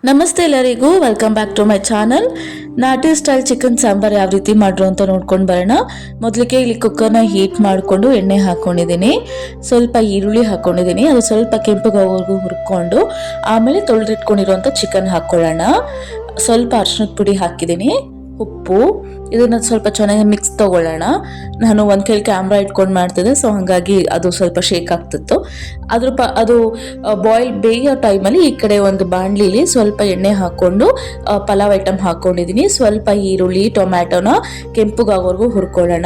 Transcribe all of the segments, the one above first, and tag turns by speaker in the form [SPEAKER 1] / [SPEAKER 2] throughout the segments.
[SPEAKER 1] ನಮಸ್ತೆ ಎಲ್ಲರಿಗೂ, welcome back to my channel. ನಾಟಿ ಸ್ಟೈಲ್ ಚಿಕನ್ ಸಾಂಬಾರ್ ಯಾವ ರೀತಿ ಮಾಡ್ರು ಅಂತ ನೋಡ್ಕೊಂಡು ಬರೋಣ. ಮೊದಲಿಗೆ ಇಲ್ಲಿ ಕುಕ್ಕರ್ನ ಹೀಟ್ ಮಾಡಿಕೊಂಡು ಎಣ್ಣೆ ಹಾಕ್ಕೊಂಡಿದ್ದೀನಿ, ಸ್ವಲ್ಪ ಈರುಳ್ಳಿ ಹಾಕ್ಕೊಂಡಿದ್ದೀನಿ, ಅದು ಸ್ವಲ್ಪ ಕೆಂಪುಗೋವರೆಗೂ ಹುರ್ಕೊಂಡು ಆಮೇಲೆ ತೊಳೆದಿಟ್ಕೊಂಡಿರುವಂಥ ಚಿಕನ್ ಹಾಕ್ಕೊಳ್ಳೋಣ. ಸ್ವಲ್ಪ ಅರಿಶಿನದ ಪುಡಿ ಹಾಕಿದ್ದೀನಿ, ಉಪ್ಪು, ಇದನ್ನ ಸ್ವಲ್ಪ ಚೆನ್ನಾಗಿ ಮಿಕ್ಸ್ ತಗೊಳ್ಳೋಣ. ನಾನು ಒಂದು ಕೈಲಿ ಕ್ಯಾಮ್ರಾ ಇಟ್ಕೊಂಡು ಮಾಡ್ತಿದ್ದೆ, ಸೊ ಹಾಗಾಗಿ ಅದು ಸ್ವಲ್ಪ ಶೇಕ್ ಆಗ್ತಿತ್ತು. ಅದು ಬಾಯ್ಲ್ ಬೇಯೋ ಟೈಮಲ್ಲಿ ಈ ಕಡೆ ಒಂದು ಬಾಣಲಿಲಿ ಸ್ವಲ್ಪ ಎಣ್ಣೆ ಹಾಕ್ಕೊಂಡು ಪಲಾವ್ ಐಟಮ್ ಹಾಕ್ಕೊಂಡಿದ್ದೀನಿ. ಸ್ವಲ್ಪ ಈರುಳ್ಳಿ, ಟೊಮ್ಯಾಟೊನ ಕೆಂಪುಗಾಗೋವರೆಗೂ ಹುರ್ಕೊಳ್ಳೋಣ.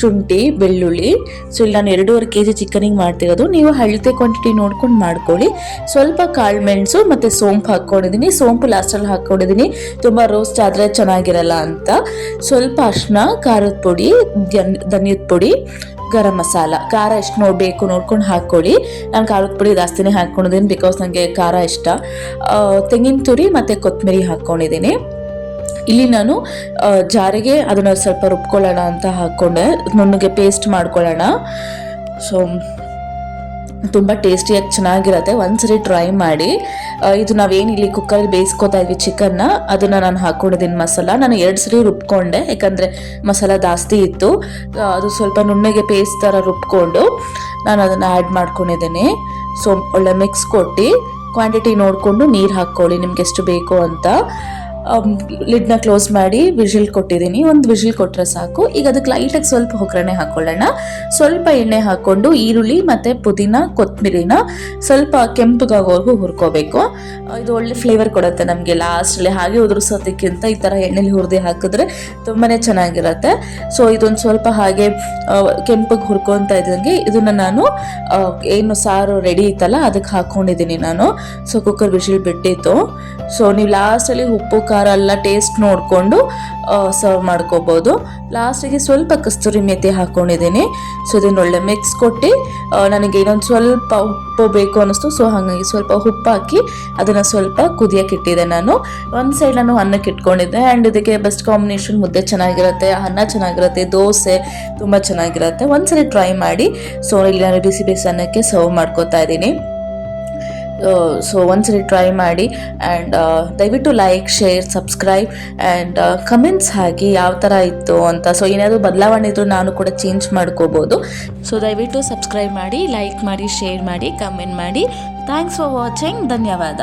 [SPEAKER 1] ಶುಂಠಿ, ಬೆಳ್ಳುಳ್ಳಿ. ಸೊ ಇಲ್ಲಿ ನಾನು 2.5 kg ಚಿಕನಿಗೆ ಮಾಡ್ತಿರೋದು, ನೀವು ಅಳತೆ ಕ್ವಾಂಟಿಟಿ ನೋಡ್ಕೊಂಡು ಮಾಡ್ಕೊಳ್ಳಿ. ಸ್ವಲ್ಪ ಕಾಳು ಮೆಣಸು ಮತ್ತು ಸೋಂಪು ಹಾಕ್ಕೊಂಡಿದ್ದೀನಿ. ಸೋಂಪು ಲಾಸ್ಟಲ್ಲಿ ಹಾಕ್ಕೊಂಡಿದ್ದೀನಿ, ತುಂಬ ರೋಸ್ಟ್ ಆದರೆ ಚೆನ್ನಾಗಿರಲ್ಲ ಅಂತ. ಸ್ವಲ್ಪ ಅರಿಶಿನ, ಖಾರದ ಪುಡಿ, ಧನಿಯದ ಪುಡಿ, ಗರಂ ಮಸಾಲ. ಖಾರ ಎಷ್ಟು ನೋಡ್ಕೊಂಡು ಹಾಕ್ಕೊಳ್ಳಿ. ನಾನು ಖಾರದ ಪುಡಿ ಜಾಸ್ತಿನೇ ಹಾಕ್ಕೊಂಡಿದ್ದೀನಿ, ಬಿಕಾಸ್ ನನಗೆ ಖಾರ ಇಷ್ಟ. ತೆಂಗಿನ ತುರಿ ಮತ್ತು ಕೊತ್ತಂಬರಿ ಹಾಕ್ಕೊಂಡಿದ್ದೀನಿ. ಇಲ್ಲಿ ನಾನು ಜಾರಿಗೆ ಅದನ್ನು ಸ್ವಲ್ಪ ರುಬ್ಕೊಳ್ಳೋಣ ಅಂತ ಹಾಕ್ಕೊಂಡೆ, ನುಣ್ಣಗೆ ಪೇಸ್ಟ್ ಮಾಡ್ಕೊಳ್ಳೋಣ. ಸೊ ತುಂಬ ಟೇಸ್ಟಿಯಾಗಿ ಚೆನ್ನಾಗಿರುತ್ತೆ, ಒಂದ್ಸರಿ ಟ್ರೈ ಮಾಡಿ. ಇದು ನಾವೇನು ಇಲ್ಲಿ ಕುಕ್ಕರಲ್ಲಿ ಬೇಯಿಸ್ಕೊತಾ ಇದ್ವಿ ಚಿಕನ್ನ, ಅದನ್ನು ನಾನು ಹಾಕ್ಕೊಂಡಿದ್ದೀನಿ ಮಸಾಲ. ನಾನು 2 ಸರಿ ರುಬ್ಕೊಂಡೆ, ಯಾಕಂದರೆ ಮಸಾಲ ಜಾಸ್ತಿ ಇತ್ತು. ಅದು ಸ್ವಲ್ಪ ನುಣ್ಣಗೆ ಪೇಸ್ಟ್ ಥರ ರುಬ್ಕೊಂಡು ನಾನು ಅದನ್ನು ಆ್ಯಡ್ ಮಾಡ್ಕೊಂಡಿದ್ದೀನಿ. ಸೊ ಒಳ್ಳೆ ಮಿಕ್ಸ್ ಕೊಟ್ಟು ಕ್ವಾಂಟಿಟಿ ನೋಡಿಕೊಂಡು ನೀರು ಹಾಕ್ಕೊಳ್ಳಿ ನಿಮ್ಗೆ ಎಷ್ಟು ಬೇಕು ಅಂತ. ಲಿಡ್ನ ಕ್ಲೋಸ್ ಮಾಡಿ ವಿಜಿಲ್ ಕೊಟ್ಟಿದ್ದೀನಿ, ಒಂದು ವಿಜಿಲ್ ಕೊಟ್ಟರೆ ಸಾಕು. ಈಗ ಅದಕ್ಕೆ ಲೈಟಾಗಿ ಸ್ವಲ್ಪ ಒಗ್ಗರಣೆ ಹಾಕ್ಕೊಳ್ಳೋಣ. ಸ್ವಲ್ಪ ಎಣ್ಣೆ ಹಾಕ್ಕೊಂಡು ಈರುಳ್ಳಿ ಮತ್ತು ಪುದೀನ, ಕೊತ್ತಂಬರಿನ ಸ್ವಲ್ಪ ಕೆಂಪುಗಾಗೋವರೆಗೂ ಹುರ್ಕೋಬೇಕು. ಇದು ಒಳ್ಳೆ ಫ್ಲೇವರ್ ಕೊಡುತ್ತೆ ನಮಗೆ ಲಾಸ್ಟಲ್ಲಿ. ಹಾಗೆ ಉದುರಿಸೋದಕ್ಕಿಂತ ಈ ಥರ ಎಣ್ಣೆಲಿ ಹುರಿದು ಹಾಕಿದ್ರೆ ತುಂಬಾ ಚೆನ್ನಾಗಿರುತ್ತೆ. ಸೊ ಇದೊಂದು ಸ್ವಲ್ಪ ಹಾಗೆ ಕೆಂಪಿಗೆ ಹುರ್ಕೊತಾ ಇದ್ದಂಗೆ ಇದನ್ನು ನಾನು ಏನು ಸಾರು ರೆಡಿ ಇತ್ತಲ್ಲ ಅದಕ್ಕೆ ಹಾಕ್ಕೊಂಡಿದ್ದೀನಿ ನಾನು. ಸೊ ಕುಕ್ಕರ್ ವಿಜಿಲ್ ಬಿಟ್ಟಿತ್ತು. ಸೊ ನೀವು ಲಾಸ್ಟಲ್ಲಿ ಉಪ್ಪು ಖಾರ ಎಲ್ಲ ಟೇಸ್ಟ್ ನೋಡಿಕೊಂಡು ಸರ್ವ್ ಮಾಡ್ಕೋಬೋದು. ಲಾಸ್ಟಿಗೆ ಸ್ವಲ್ಪ ಕಸ್ತೂರಿ ಮೇಥಿ ಹಾಕ್ಕೊಂಡಿದ್ದೀನಿ. ಸೊ ಇದನ್ನು ಒಳ್ಳೆ ಮಿಕ್ಸ್ ಕೊಟ್ಟು ನನಗೆ ಇನ್ನೊಂದು ಸ್ವಲ್ಪ ಉಪ್ಪು ಬೇಕು ಅನ್ನಿಸ್ತು, ಸೊ ಹಾಗಾಗಿ ಸ್ವಲ್ಪ ಉಪ್ಪು ಹಾಕಿ ಅದನ್ನು ಸ್ವಲ್ಪ ಕುದಿಯೋಕೆ ಇಟ್ಟಿದ್ದೆ ನಾನು. ಒಂದು ಸೈಡ್ ನಾನು ಅನ್ನಕ್ಕೆ ಇಟ್ಕೊಂಡಿದ್ದೆ. ಆ್ಯಂಡ್ ಇದಕ್ಕೆ ಬೆಸ್ಟ್ ಕಾಂಬಿನೇಷನ್ ಮುದ್ದೆ ಚೆನ್ನಾಗಿರುತ್ತೆ, ಅನ್ನ ಚೆನ್ನಾಗಿರುತ್ತೆ, ದೋಸೆ ತುಂಬ ಚೆನ್ನಾಗಿರುತ್ತೆ. ಒಂದ್ಸರಿ ಟ್ರೈ ಮಾಡಿ. ಸೊ ಇಲ್ಲಿ ನಾನು ಬಿಸಿ ಬಿಸಿ ಅನ್ನಕ್ಕೆ ಸರ್ವ್ ಮಾಡ್ಕೋತಾ ಇದ್ದೀನಿ. ಸೊ ಒಂದ್ಸರಿ ಟ್ರೈ ಮಾಡಿ. ಆ್ಯಂಡ್ ದಯವಿಟ್ಟು like, share, subscribe and comments ಹಾಕಿ ಯಾವ ಥರ ಇತ್ತು ಅಂತ. ಸೊ ಏನಾದರೂ ಬದಲಾವಣೆ ಇದ್ದರೂ ನಾನು ಕೂಡ ಚೇಂಜ್ ಮಾಡ್ಕೋಬೋದು. ಸೊ ದಯವಿಟ್ಟು ಸಬ್ಸ್ಕ್ರೈಬ್ ಮಾಡಿ, ಲೈಕ್ ಮಾಡಿ, ಶೇರ್ ಮಾಡಿ, ಕಮೆಂಟ್ ಮಾಡಿ. Thanks for watching. ಧನ್ಯವಾದ.